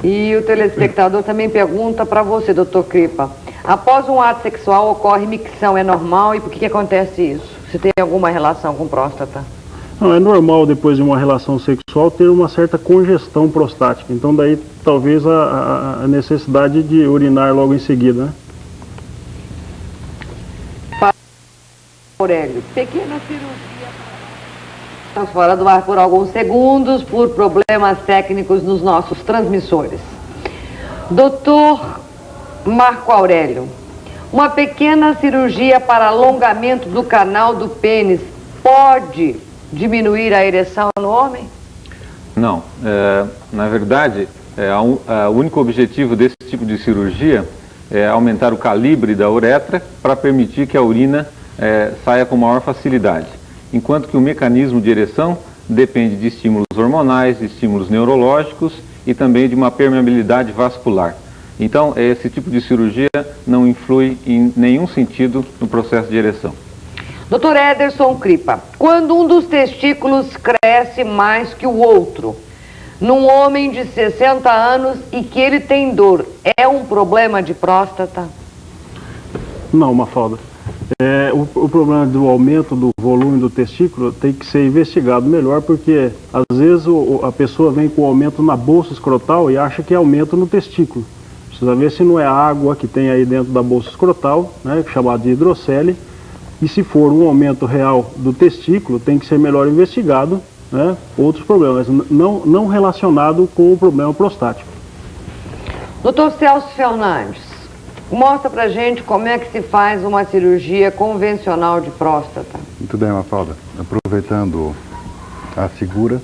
E o telespectador também pergunta para você, doutor Cripa, após um ato sexual ocorre micção, é normal e por que acontece isso? Se tem alguma relação com próstata? Não, é normal depois de uma relação sexual ter uma certa congestão prostática, então daí talvez a necessidade de urinar logo em seguida, né? Aurélio, pequena cirurgia. Estamos fora do ar por alguns segundos por problemas técnicos nos nossos transmissores. Doutor Marco Aurélio, uma pequena cirurgia para alongamento do canal do pênis pode diminuir a ereção no homem? Não. Na verdade, o único objetivo desse tipo de cirurgia é aumentar o calibre da uretra para permitir que a urina saia com maior facilidade, enquanto que o mecanismo de ereção depende de estímulos hormonais, de estímulos neurológicos e também de uma permeabilidade vascular. Então, esse tipo de cirurgia não influi em nenhum sentido no processo de ereção. Dr. Ederson Cripa, quando um dos testículos cresce mais que o outro, num homem de 60 anos e que ele tem dor, é um problema de próstata? Não, Mafalda. O problema do aumento do volume do testículo tem que ser investigado melhor, porque às vezes a pessoa vem com aumento na bolsa escrotal e acha que é aumento no testículo. Precisa ver se não é a água que tem aí dentro da bolsa escrotal, né, chamada de hidrocele, e se for um aumento real do testículo, tem que ser melhor investigado, né, outros problemas, não relacionado com o problema prostático. Dr. Celso Fernandes, mostra pra gente como é que se faz uma cirurgia convencional de próstata. Muito bem, Mafalda. Aproveitando a figura,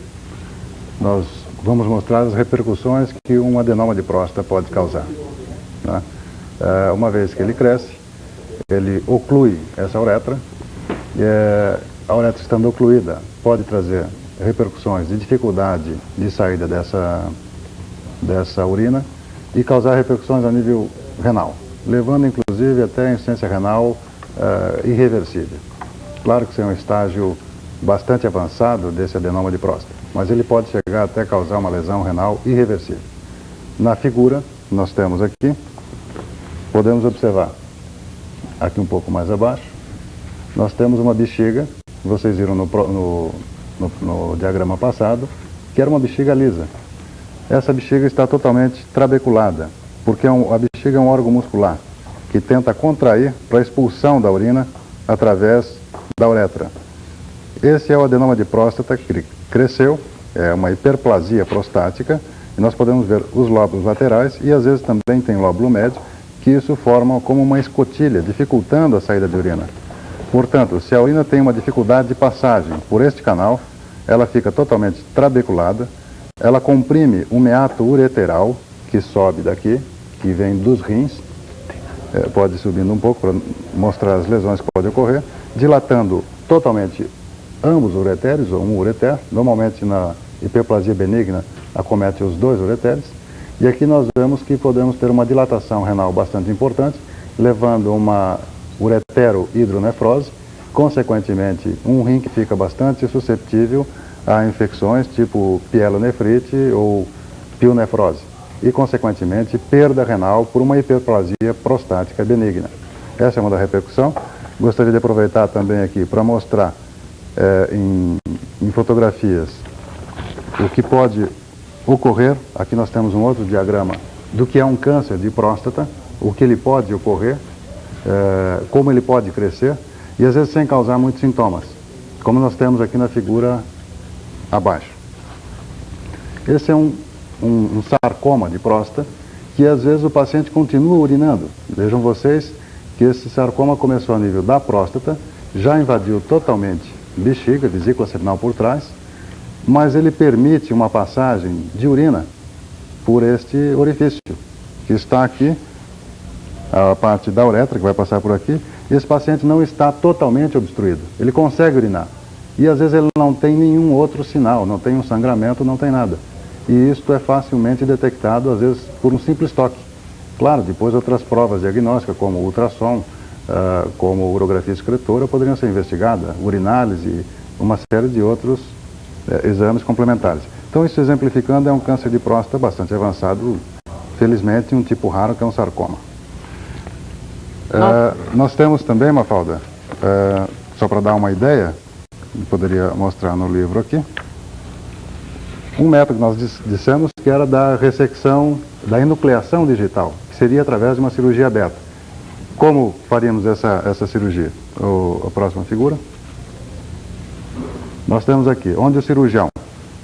nós vamos mostrar as repercussões que um adenoma de próstata pode causar. Tá? Uma vez que ele cresce, ele oclui essa uretra, e a uretra estando ocluída pode trazer repercussões de dificuldade de saída dessa urina e causar repercussões a nível renal, levando inclusive até a insuficiência renal irreversível. Claro que isso é um estágio bastante avançado desse adenoma de próstata, mas ele pode chegar até causar uma lesão renal irreversível. Na figura que nós temos aqui, podemos observar, aqui um pouco mais abaixo, nós temos uma bexiga, vocês viram no diagrama passado, que era uma bexiga lisa. Essa bexiga está totalmente trabeculada, porque a bexiga é um órgão muscular que tenta contrair para a expulsão da urina através da uretra. Esse é o adenoma de próstata que cresceu, é uma hiperplasia prostática, e nós podemos ver os lóbulos laterais e às vezes também tem lóbulo médio, que isso forma como uma escotilha, dificultando a saída de urina. Portanto, se a urina tem uma dificuldade de passagem por este canal, ela fica totalmente trabeculada, ela comprime o meato ureteral, que sobe daqui, que vem dos rins, pode ir subindo um pouco para mostrar as lesões que podem ocorrer, dilatando totalmente ambos os ureteres, ou um ureter. Normalmente na hiperplasia benigna acomete os dois ureteres, e aqui nós vemos que podemos ter uma dilatação renal bastante importante, levando uma ureterohidronefrose, consequentemente um rim que fica bastante susceptível a infecções tipo pielonefrite ou pionefrose, e consequentemente perda renal por uma hiperplasia prostática benigna. Essa é uma da repercussão. Gostaria de aproveitar também aqui para mostrar em fotografias o que pode ocorrer. Aqui nós temos um outro diagrama do que é um câncer de próstata, o que ele pode ocorrer, como ele pode crescer, e às vezes sem causar muitos sintomas, como nós temos aqui na figura abaixo. Esse é um sarcoma de próstata, que às vezes o paciente continua urinando. Vejam vocês que esse sarcoma começou a nível da próstata, já invadiu totalmente bexiga, vesícula seminal por trás, mas ele permite uma passagem de urina por este orifício, que está aqui, a parte da uretra, que vai passar por aqui. Esse paciente não está totalmente obstruído, ele consegue urinar. E às vezes ele não tem nenhum outro sinal, não tem um sangramento, não tem nada. E isto é facilmente detectado, às vezes, por um simples toque. Claro, depois outras provas diagnósticas, como ultrassom, como urografia excretora, poderiam ser investigadas, urinálise e uma série de outros exames complementares. Então, isso exemplificando, é um câncer de próstata bastante avançado, felizmente, um tipo raro, que é um sarcoma. Nós temos também, Mafalda, só para dar uma ideia, poderia mostrar no livro aqui, um método que nós dissemos que era da ressecção, da enucleação digital, que seria através de uma cirurgia aberta. Como faríamos essa cirurgia? A próxima figura. Nós temos aqui, onde o cirurgião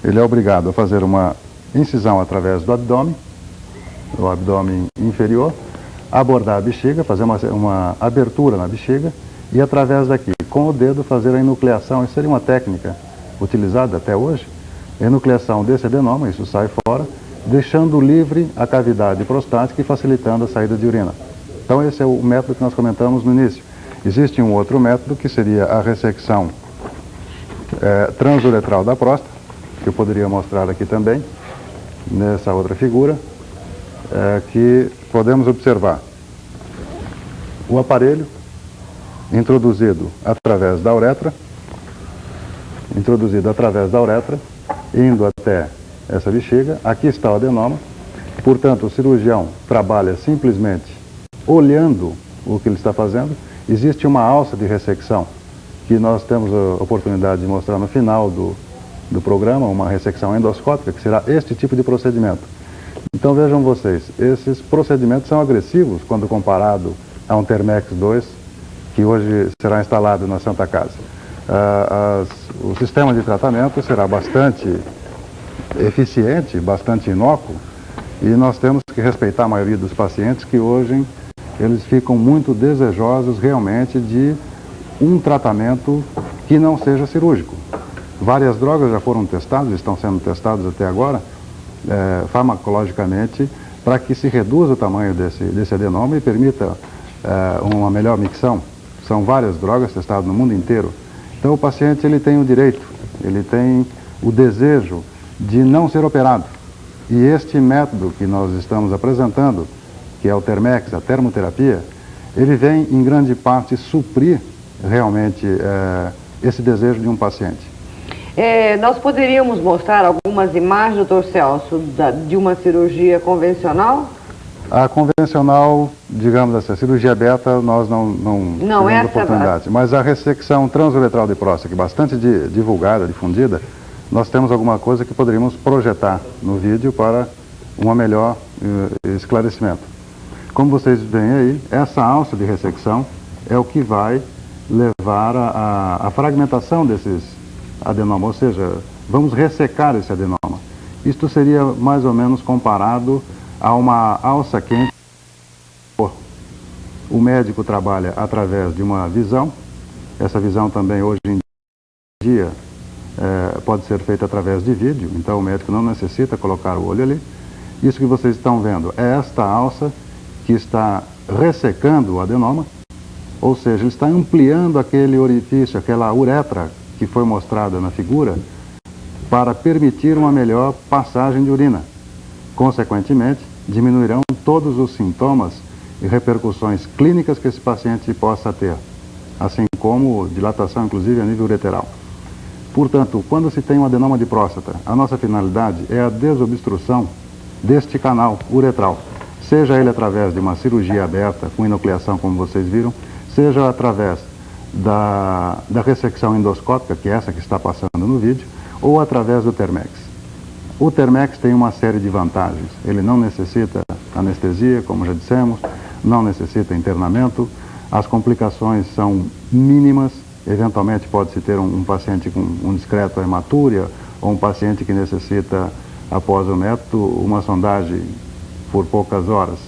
ele é obrigado a fazer uma incisão através do abdômen, o abdômen inferior, abordar a bexiga, fazer uma abertura na bexiga e através daqui, com o dedo, fazer a enucleação. Isso seria uma técnica utilizada até hoje. Enucleação desse adenoma, isso sai fora, deixando livre a cavidade prostática e facilitando a saída de urina. Então esse é o método que nós comentamos no início. Existe um outro método que seria a ressecção transuretral da próstata, que eu poderia mostrar aqui também, nessa outra figura, que podemos observar o aparelho introduzido através da uretra, indo até essa bexiga. Aqui está o adenoma, portanto o cirurgião trabalha simplesmente olhando o que ele está fazendo. Existe uma alça de ressecção, que nós temos a oportunidade de mostrar no final do programa, uma ressecção endoscópica, que será este tipo de procedimento. Então vejam vocês, esses procedimentos são agressivos quando comparado a um Thermex 2, que hoje será instalado na Santa Casa. O sistema de tratamento será bastante eficiente, bastante inócuo, e nós temos que respeitar a maioria dos pacientes que hoje eles ficam muito desejosos realmente de um tratamento que não seja cirúrgico. Várias drogas já foram testadas, estão sendo testadas até agora, farmacologicamente, para que se reduza o tamanho desse adenoma e permita uma melhor micção. São várias drogas testadas no mundo inteiro. Então o paciente ele tem o direito, ele tem o desejo de não ser operado. E este método que nós estamos apresentando, que é o Thermex, a termoterapia, ele vem em grande parte suprir realmente esse desejo de um paciente. Nós poderíamos mostrar algumas imagens, doutor Celso, de uma cirurgia convencional? A convencional, digamos assim, a cirurgia aberta, nós não temos oportunidade. Mas a ressecção transuretral de próstata, que é bastante divulgada, difundida, nós temos alguma coisa que poderíamos projetar no vídeo para um melhor esclarecimento. Como vocês veem aí, essa alça de ressecção é o que vai levar à fragmentação desses adenomas, ou seja, vamos ressecar esse adenoma. Isto seria mais ou menos comparado a uma alça quente. O médico trabalha através de uma visão. Essa visão também hoje em dia pode ser feita através de vídeo, então o médico não necessita colocar o olho ali. Isso que vocês estão vendo é esta alça que está ressecando o adenoma, ou seja, ele está ampliando aquele orifício, aquela uretra que foi mostrada na figura, para permitir uma melhor passagem de urina. Consequentemente, diminuirão todos os sintomas e repercussões clínicas que esse paciente possa ter, assim como dilatação, inclusive, a nível ureteral. Portanto, quando se tem um adenoma de próstata, a nossa finalidade é a desobstrução deste canal uretral, seja ele através de uma cirurgia aberta, com enucleação, como vocês viram, seja através da ressecção endoscópica, que é essa que está passando no vídeo, ou através do Thermex. O Thermex tem uma série de vantagens. Ele não necessita anestesia, como já dissemos, não necessita internamento, as complicações são mínimas, eventualmente pode-se ter um paciente com um discreto hematúria, ou um paciente que necessita, após o método, uma sondagem por poucas horas.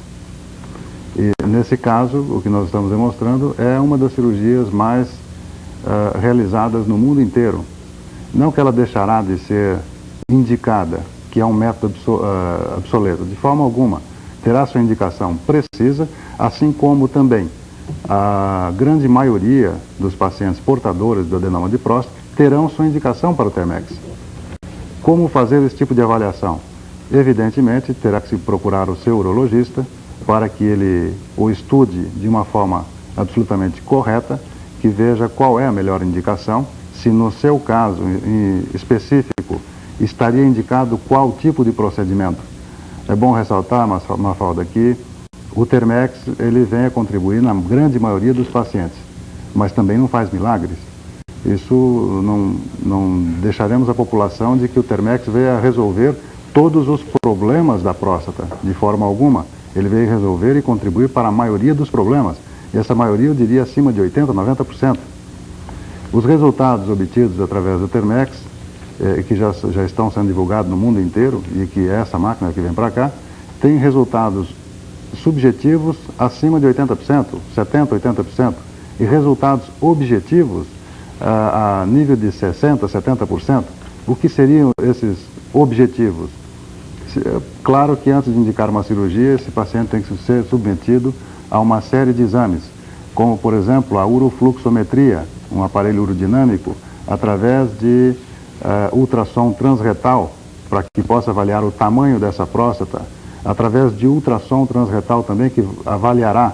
E nesse caso, o que nós estamos demonstrando é uma das cirurgias mais realizadas no mundo inteiro. Não que ela deixará de ser indicada, que é um método obsoleto, de forma alguma. Terá sua indicação precisa, assim como também a grande maioria dos pacientes portadores do adenoma de próstata terão sua indicação para o Termex. Como fazer esse tipo de avaliação? Evidentemente, terá que se procurar o seu urologista para que ele o estude de uma forma absolutamente correta, que veja qual é a melhor indicação, se no seu caso em específico estaria indicado qual tipo de procedimento. É bom ressaltar, Mafalda, que o Termex ele vem a contribuir na grande maioria dos pacientes, mas também não faz milagres. Isso não deixaremos a população de que o Termex veio a resolver todos os problemas da próstata, de forma alguma. Ele veio resolver e contribuir para a maioria dos problemas. E essa maioria, eu diria, acima de 80%, 90%. Os resultados obtidos através do Termex, que já estão sendo divulgados no mundo inteiro, e que é essa máquina que vem para cá, tem resultados subjetivos acima de 80%, 70%, 80%, e resultados objetivos a nível de 60%, 70%. O que seriam esses objetivos? Claro que antes de indicar uma cirurgia, esse paciente tem que ser submetido a uma série de exames, como, por exemplo, a urofluxometria, um aparelho urodinâmico, através de ultrassom transretal, para que possa avaliar o tamanho dessa próstata, através de ultrassom transretal também, que avaliará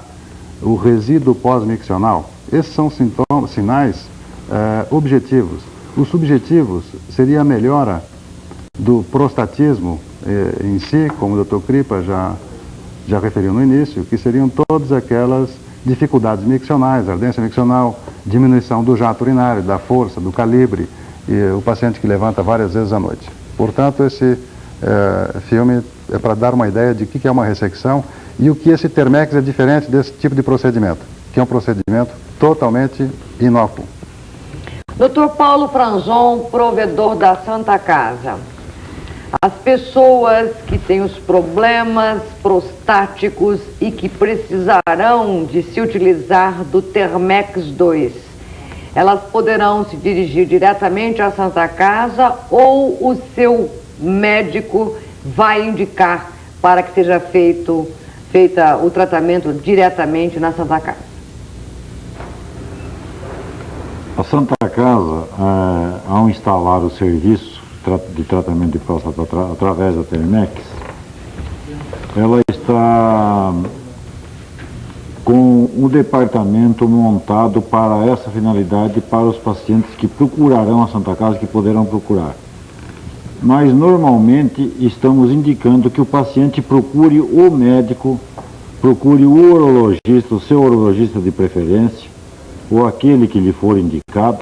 o resíduo pós-miccional. Esses são sinais objetivos. Os subjetivos seria a melhora do prostatismo em si, como o Dr. Kripa já referiu no início, que seriam todas aquelas dificuldades miccionais, ardência miccional, diminuição do jato urinário, da força, do calibre, e o paciente que levanta várias vezes à noite. Portanto, esse filme é para dar uma ideia de o que é uma ressecção e o que esse Termex é diferente desse tipo de procedimento, que é um procedimento totalmente inócuo. Dr. Paulo Franzon, provedor da Santa Casa. As pessoas que têm os problemas prostáticos e que precisarão de se utilizar do Termex 2, elas poderão se dirigir diretamente à Santa Casa ou o seu médico vai indicar para que seja feita o tratamento diretamente na Santa Casa? A Santa Casa, ao instalar o serviço de tratamento de próstata através da Termex, ela está com um departamento montado para essa finalidade para os pacientes que procurarão a Santa Casa, que poderão procurar. Mas normalmente estamos indicando que o paciente procure o médico, procure o urologista, o seu urologista de preferência, ou aquele que lhe for indicado,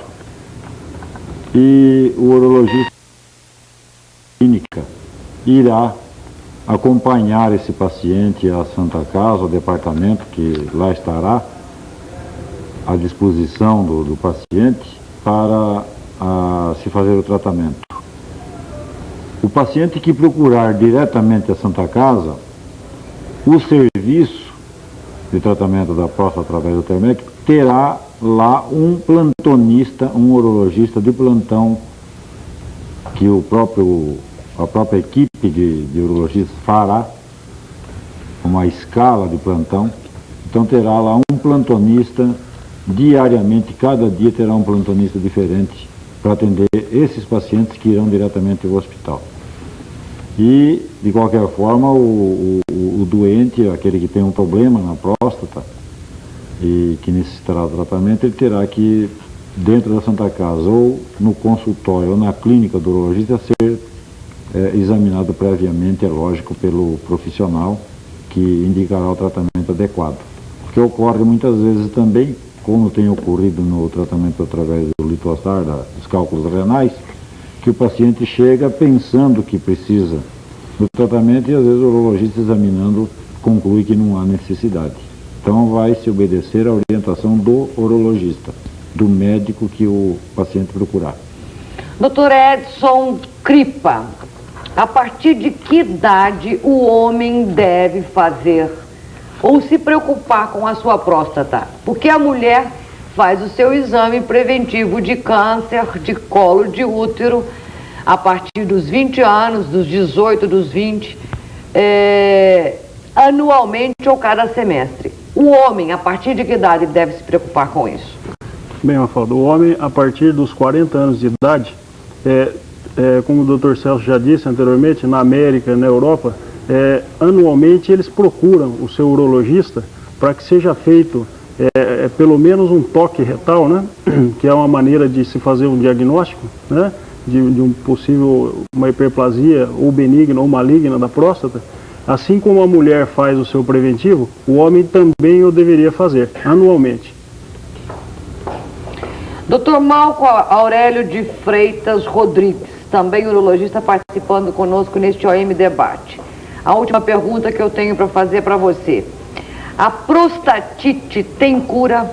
e o urologista clínica irá acompanhar esse paciente à Santa Casa, ao departamento que lá estará à disposição do paciente para se fazer o tratamento. O paciente que procurar diretamente a Santa Casa, o serviço de tratamento da próstata através do Termex terá lá um plantonista, um urologista de plantão, que a própria equipe de urologistas fará uma escala de plantão. Então terá lá um plantonista diariamente, cada dia terá um plantonista diferente para atender esses pacientes que irão diretamente ao hospital. E, de qualquer forma, o doente, aquele que tem um problema na próstata e que necessitará de tratamento, ele terá que, dentro da Santa Casa, ou no consultório, ou na clínica do urologista, ser examinado previamente, é lógico, pelo profissional que indicará o tratamento adequado. Porque ocorre muitas vezes também, como tem ocorrido no tratamento através do Litostar, dos cálculos renais, que o paciente chega pensando que precisa do tratamento e às vezes o urologista examinando conclui que não há necessidade. Então vai se obedecer à orientação do urologista, do médico que o paciente procurar. Dr. Edson Kripa, a partir de que idade o homem deve fazer ou se preocupar com a sua próstata? Porque a mulher faz o seu exame preventivo de câncer de colo de útero a partir dos 20 anos, dos 18, dos 20, anualmente ou cada semestre. O homem, a partir de que idade ele deve se preocupar com isso? Bem, Mafalda, o homem, a partir dos 40 anos de idade, como o Dr. Celso já disse anteriormente, na América, na Europa, anualmente eles procuram o seu urologista para que seja feito pelo menos um toque retal, né? Que é uma maneira de se fazer um diagnóstico, né? De uma hiperplasia ou benigna ou maligna da próstata. Assim como a mulher faz o seu preventivo, o homem também o deveria fazer, anualmente. Dr. Marco Aurélio de Freitas Rodrigues, também urologista, participando conosco neste OM Debate. A última pergunta que eu tenho para fazer para você. A prostatite tem cura?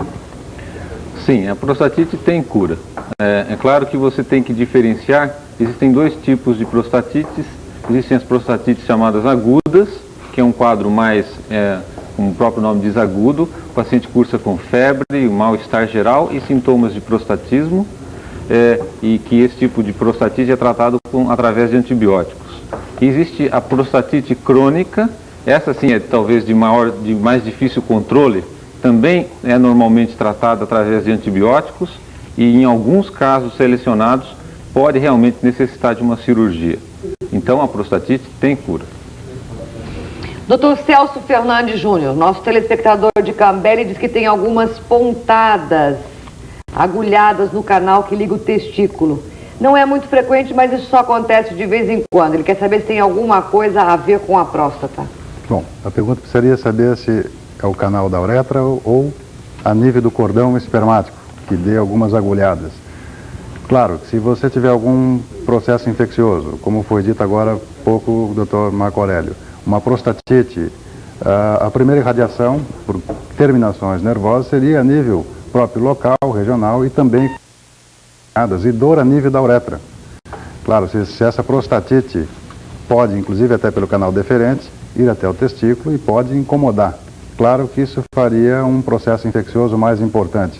Sim, a prostatite tem cura. É claro que você tem que diferenciar, existem dois tipos de prostatites. Existem as prostatites chamadas agudas, que é um quadro mais, como o próprio nome diz, agudo. O paciente cursa com febre, mal-estar geral e sintomas de prostatismo, e que esse tipo de prostatite é tratado através de antibióticos. E existe a prostatite crônica, essa sim é talvez de mais difícil controle, também é normalmente tratada através de antibióticos e em alguns casos selecionados pode realmente necessitar de uma cirurgia. Então a prostatite tem cura. Dr. Celso Fernandes Júnior, nosso telespectador de Cambé, diz que tem algumas pontadas agulhadas no canal que liga o testículo. Não é muito frequente, mas isso só acontece de vez em quando. Ele quer saber se tem alguma coisa a ver com a próstata. Bom, a pergunta seria saber se é o canal da uretra ou a nível do cordão espermático, que dê algumas agulhadas. Claro, se você tiver algum processo infeccioso, como foi dito agora há pouco o Dr. Marco Aurélio, uma prostatite, a primeira irradiação por terminações nervosas seria a nível próprio local, regional e também e dor a nível da uretra. Claro, se essa prostatite pode, inclusive até pelo canal deferente, ir até o testículo e pode incomodar. Claro que isso faria um processo infeccioso mais importante.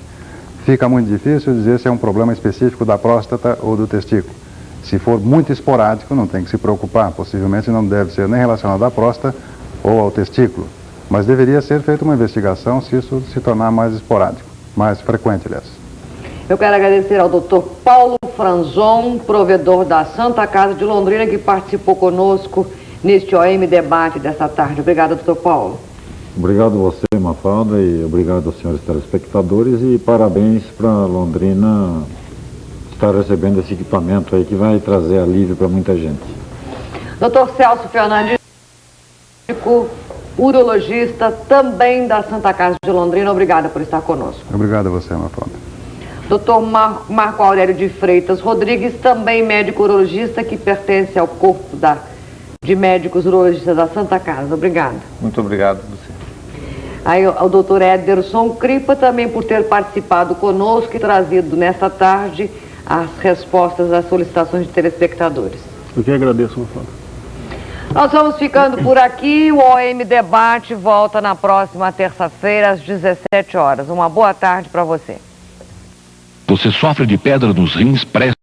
Fica muito difícil dizer se é um problema específico da próstata ou do testículo. Se for muito esporádico, não tem que se preocupar. Possivelmente não deve ser nem relacionado à próstata ou ao testículo. Mas deveria ser feita uma investigação se isso se tornar mais esporádico, mais frequente, aliás. Eu quero agradecer ao Dr. Paulo Franzon, provedor da Santa Casa de Londrina, que participou conosco neste OM Debate desta tarde. Obrigada, Dr. Paulo. Obrigado a você, Mafalda, e obrigado aos senhores telespectadores, e parabéns para Londrina estar recebendo esse equipamento aí que vai trazer alívio para muita gente. Dr. Celso Fernandes, urologista também da Santa Casa de Londrina, obrigada por estar conosco. Obrigado a você, Mafalda. Dr. Marco Aurélio de Freitas Rodrigues, também médico urologista que pertence ao corpo de médicos urologistas da Santa Casa. Obrigada. Muito obrigado a você. Aí ao Dr. Ederson Cripa também por ter participado conosco e trazido nesta tarde as respostas às solicitações de telespectadores. Eu que agradeço, Mafalda. Nós vamos ficando por aqui. O OM Debate volta na próxima terça-feira às 17 horas. Uma boa tarde para você. Você sofre de pedra nos rins, preste